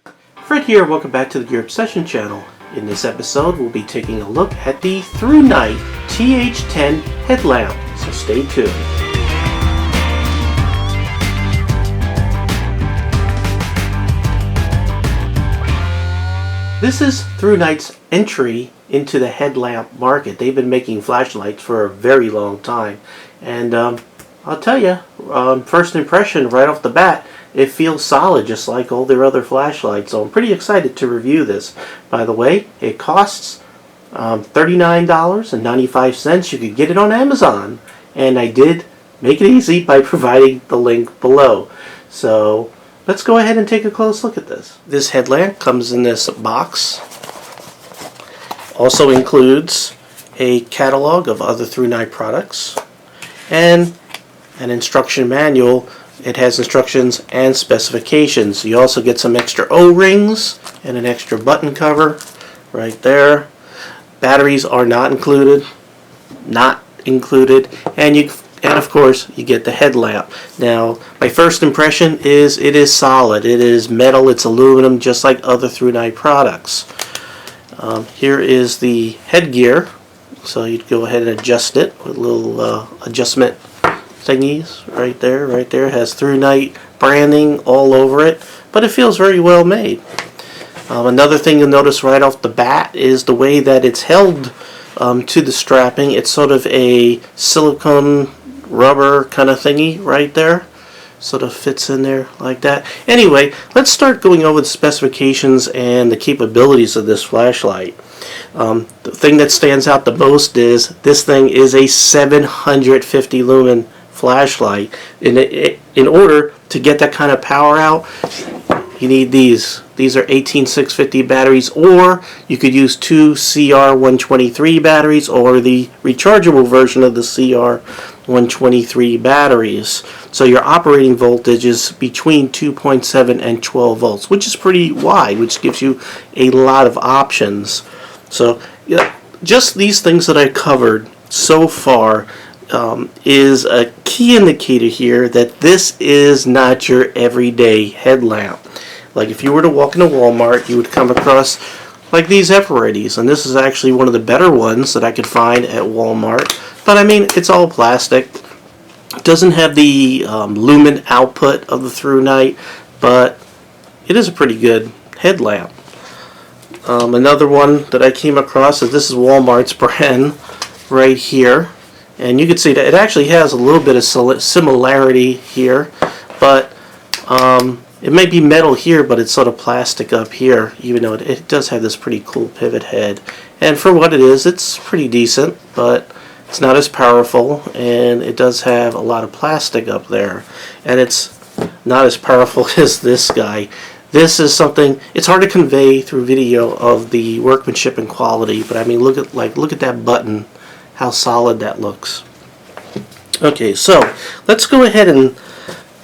Fred here, welcome back to the Gear Obsession channel. In this episode, we'll be taking a look at the ThruNite TH10 Headlamp, so stay tuned. This is ThruNite's entry into the headlamp market. They've been making flashlights for a very long time, and I'll tell you, first impression right off the bat, it feels solid just like all their other flashlights, so I'm pretty excited to review this. By the way, it costs $39.95. You could get it on Amazon, and I did make it easy by providing the link below. So let's go ahead and take a close look at this. This headlamp comes in this box. Also includes a catalog of other ThruNite products and an instruction manual. It has instructions and specifications. You also get some extra O-rings and an extra button cover right there. Batteries are not included. And of course you get the headlamp. Now my first impression is it is solid. It is metal, it's aluminum, just like other ThruNite products. Here is the headgear. So you'd go ahead and adjust it with little adjustment thingies right there. It has ThruNite branding all over it, but it feels very well made. Another thing you'll notice right off the bat is the way that it's held to the strapping. It's sort of a silicone rubber kind of thingy right there. Sort of fits in there like that. Anyway, let's start going over the specifications and the capabilities of this flashlight. The thing that stands out the most is this thing is a 750 lumen flashlight. In order to get that kind of power out, you need these. These are 18650 batteries, or you could use two CR123 batteries or the rechargeable version of the CR123 batteries. So your operating voltage is between 2.7 and 12 volts, which is pretty wide, which gives you a lot of options. So just these things that I covered so far is a key indicator here that this is not your everyday headlamp. Like if you were to walk into Walmart, you would come across like these F-Readies, and this is actually one of the better ones that I could find at Walmart. But I mean, it's all plastic. It doesn't have the lumen output of the ThruNite, but it is a pretty good headlamp. Another one that I came across is this is Walmart's brand right here. And you can see that it actually has a little bit of similarity here, but it may be metal here, but it's sort of plastic up here, even though it does have this pretty cool pivot head. And for what it is, it's pretty decent, but it's not as powerful, and it does have a lot of plastic up there. And it's not as powerful as this guy. This is something, it's hard to convey through video of the workmanship and quality, but I mean, look at that button. How solid that looks. Okay, so let's go ahead and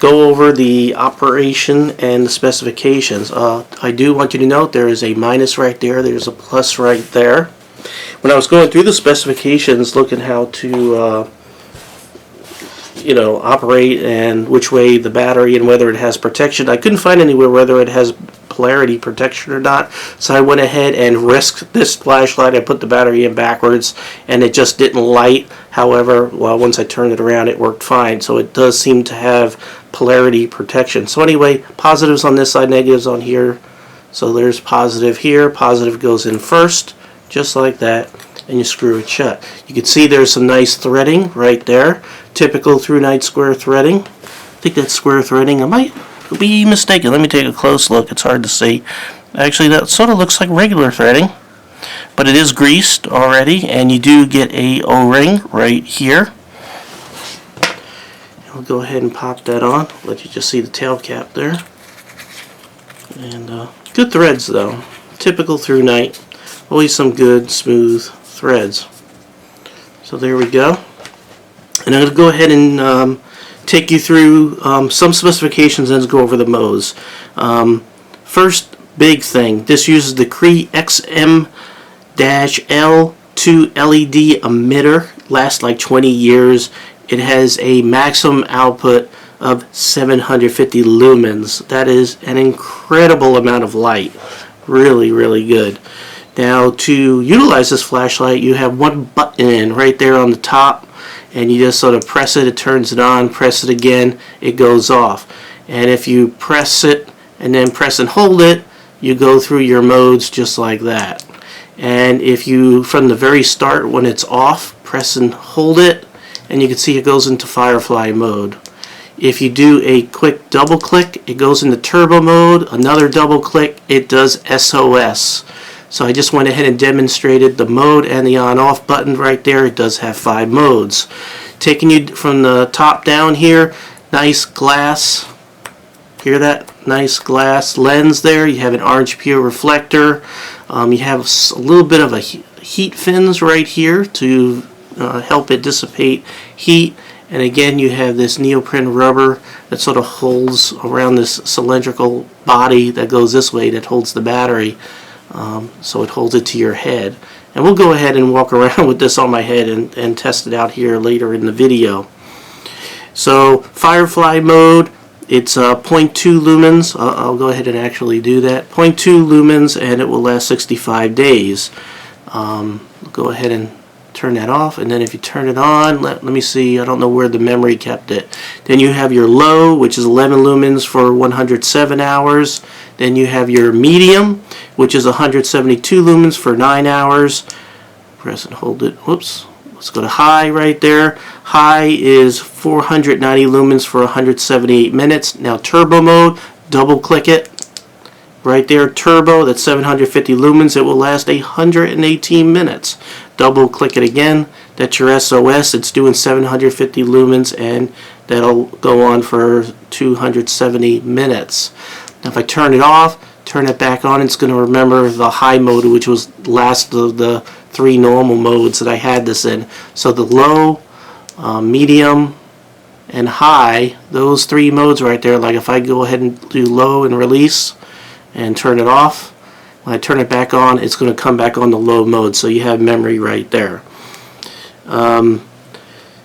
go over the operation and the specifications. I do want you to note there is a minus right there, there's a plus right there. When I was going through the specifications looking how to operate and which way the battery and whether it has protection, I couldn't find anywhere whether it has polarity protection or not, so I went ahead and risked this flashlight. I put the battery in backwards and it just didn't light. However, well, once I turned it around it worked fine, so it does seem to have polarity protection. So anyway, positives on this side, negatives on here. So there's positive here, positive goes in first, just like that, and you screw it shut. You can see there's some nice threading right there, typical ThruNite square threading. I think that's square threading. I might be mistaken. Let me take a close look. It's hard to see. Actually, that sort of looks like regular threading, but it is greased already, and you do get a O-ring right here. I'll go ahead and pop that on. Let you just see the tail cap there. And good threads though. Typical ThruNite. Always some good smooth threads. So there we go. And I'm going to go ahead and take you through some specifications and go over the modes. First big thing, this uses the Cree XM-L2 LED emitter. Lasts like 20 years. It has a maximum output of 750 lumens. That is an incredible amount of light. Really, really good. Now, to utilize this flashlight, you have one button right there on the top, and you just sort of press it, it turns it on, press it again, it goes off. And if you press it and then press and hold it, you go through your modes just like that. And if you, from the very start when it's off, press and hold it, and you can see it goes into Firefly mode. If you do a quick double click, it goes into turbo mode. Another double click, it does SOS. So I just went ahead and demonstrated the mode and the on-off button right there. It does have 5 modes. Taking you from the top down here, nice glass. Hear that? Nice glass lens there. You have an orange pure reflector. You have a little bit of a heat fins right here to help it dissipate heat. And again, you have this neoprene rubber that sort of holds around this cylindrical body that goes this way that holds the battery. So it holds it to your head. And we'll go ahead and walk around with this on my head and test it out here later in the video. So Firefly mode, it's 0.2 lumens. I'll go ahead and actually do that. 0.2 lumens, and it will last 65 days. Go ahead and turn that off, and then if you turn it on, let me see, I don't know where the memory kept it. Then you have your low, which is 11 lumens for 107 hours. Then you have your medium, which is 172 lumens for 9 hours. Press and hold it. Whoops. Let's go to high right there. High is 490 lumens for 178 minutes. Now turbo mode, double click it. Right there, turbo, that's 750 lumens. It will last 118 minutes. Double click it again. That's your SOS. It's doing 750 lumens, and that'll go on for 270 minutes. Now if I turn it off, turn it back on, it's going to remember the high mode, which was last of the 3 normal modes that I had this in. So the low, medium, and high, those 3 modes right there, like if I go ahead and do low and release and turn it off, when I turn it back on, it's going to come back on the low mode, so you have memory right there.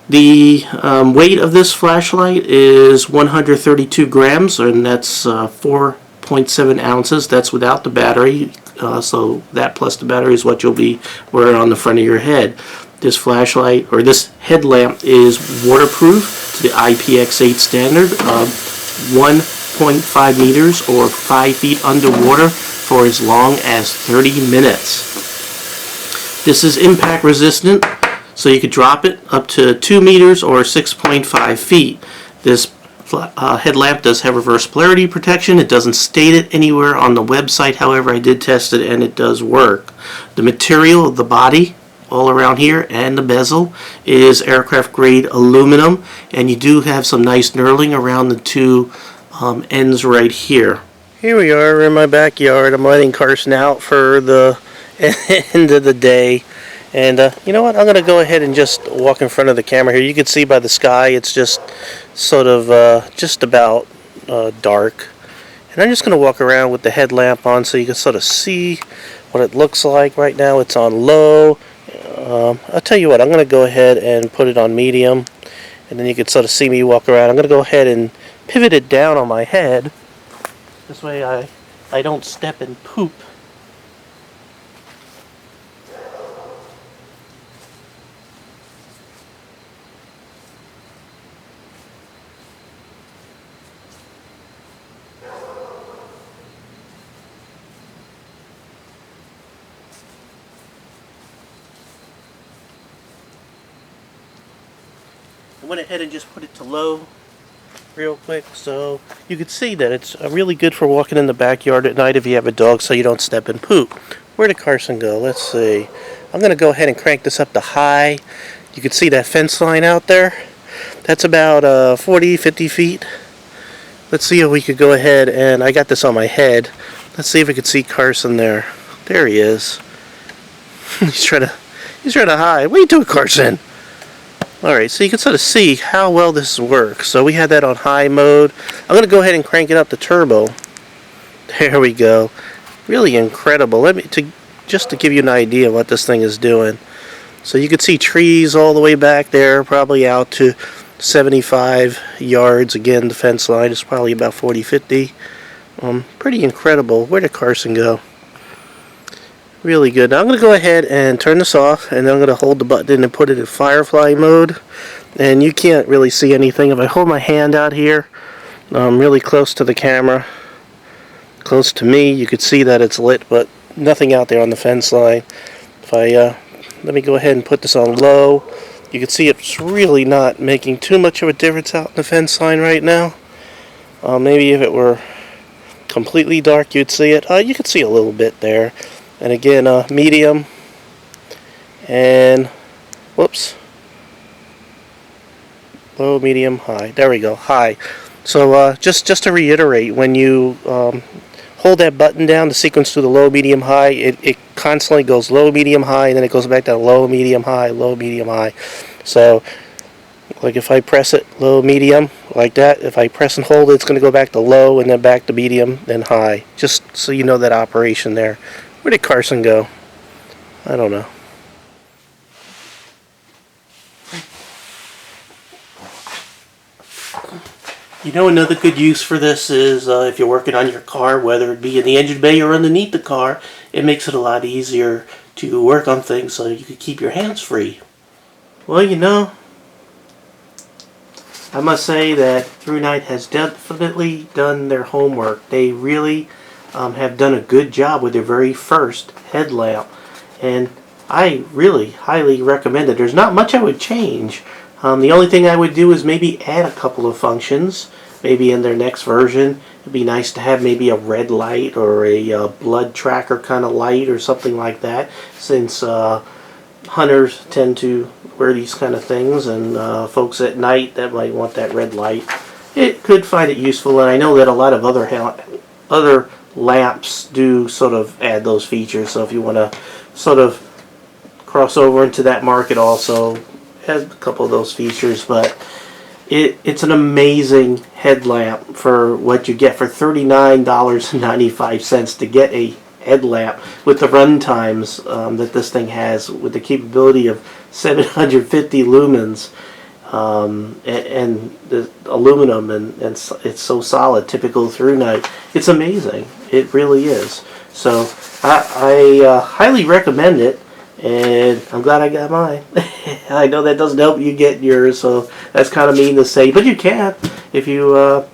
The weight of this flashlight is 132 grams, and that's 4.7 ounces. That's without the battery, so that plus the battery is what you'll be wearing on the front of your head. This flashlight, or this headlamp, is waterproof to the IPX8 standard of 1.5 meters or 5 feet underwater for as long as 30 minutes. This is impact resistant, so you could drop it up to 2 meters or 6.5 feet. This headlamp does have reverse polarity protection. It doesn't state it anywhere on the website, however I did test it and it does work. The material of the body all around here and the bezel is aircraft grade aluminum, and you do have some nice knurling around the 2 ends right here. Here we are in my backyard. I'm letting Carson out for the end of the day. And you know what, I'm going to go ahead and just walk in front of the camera here. You can see by the sky it's just sort of just about dark. And I'm just going to walk around with the headlamp on so you can sort of see what it looks like. Right now it's on low. I'll tell you what, I'm going to go ahead and put it on medium, and then you can sort of see me walk around. I'm going to go ahead and pivot it down on my head. This way I don't step and poop. I went ahead and just put it to low real quick, so you can see that it's really good for walking in the backyard at night if you have a dog, so you don't step and poop. Where did Carson go? Let's see. I'm going to go ahead and crank this up to high. You can see that fence line out there. That's about 40-50 feet. Let's see if we could go ahead, and I got this on my head. Let's see if we could see Carson there. There he is. He's trying to hide. What are you doing, Carson? Alright, so you can sort of see how well this works. So we had that on high mode. I'm going to go ahead and crank it up to turbo. There we go. Really incredible. Just to give you an idea of what this thing is doing. So you can see trees all the way back there, probably out to 75 yards. Again, the fence line is probably about 40-50. Pretty incredible. Where did Carson go? Really good. Now I'm going to go ahead and turn this off, and then I'm going to hold the button and put it in Firefly mode. And you can't really see anything. If I hold my hand out here, really close to the camera, close to me, you could see that it's lit, but nothing out there on the fence line. If I let me go ahead and put this on low, you can see it's really not making too much of a difference out in the fence line right now. Maybe if it were completely dark, you'd see it. You could see a little bit there. And again, medium, and whoops, low, medium, high. There we go, high. So just to reiterate, when you hold that button down to sequence through the low, medium, high, it constantly goes low, medium, high, and then it goes back to low, medium, high, low, medium, high. So like if I press it low, medium, like that, if I press and hold it, it's going to go back to low and then back to medium, then high. Just so you know that operation there. Where did Carson go? I don't know. You know, another good use for this is if you're working on your car, whether it be in the engine bay or underneath the car, it makes it a lot easier to work on things so you can keep your hands free. Well, you know, I must say that ThruNite has definitely done their homework. They really have done a good job with their very first headlamp, and I really highly recommend it. There's not much I would change. The only thing I would do is maybe add a couple of functions. Maybe in their next version, it'd be nice to have maybe a red light or a blood tracker kind of light or something like that, since hunters tend to wear these kind of things, and folks at night that might want that red light. It could find it useful, and I know that a lot of other lamps do sort of add those features, so if you want to sort of cross over into that market also, it has a couple of those features. But it's an amazing headlamp for what you get for $39.95 to get a headlamp with the run times that this thing has, with the capability of 750 lumens. And the aluminum, and it's so solid, typical ThruNite. It's amazing. It really is. So I highly recommend it, and I'm glad I got mine. I know that doesn't help you get yours, so that's kind of mean to say, but you can if you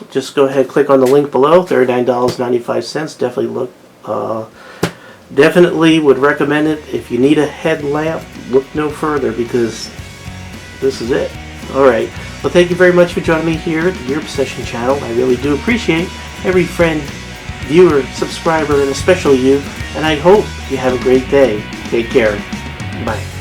just go ahead, click on the link below. $39.95. Definitely look. Definitely would recommend it. If you need a headlamp, look no further, because this is it. Alright, well, thank you very much for joining me here at the Your Obsession channel. I really do appreciate every friend, viewer, subscriber, and especially you. And I hope you have a great day. Take care. Bye.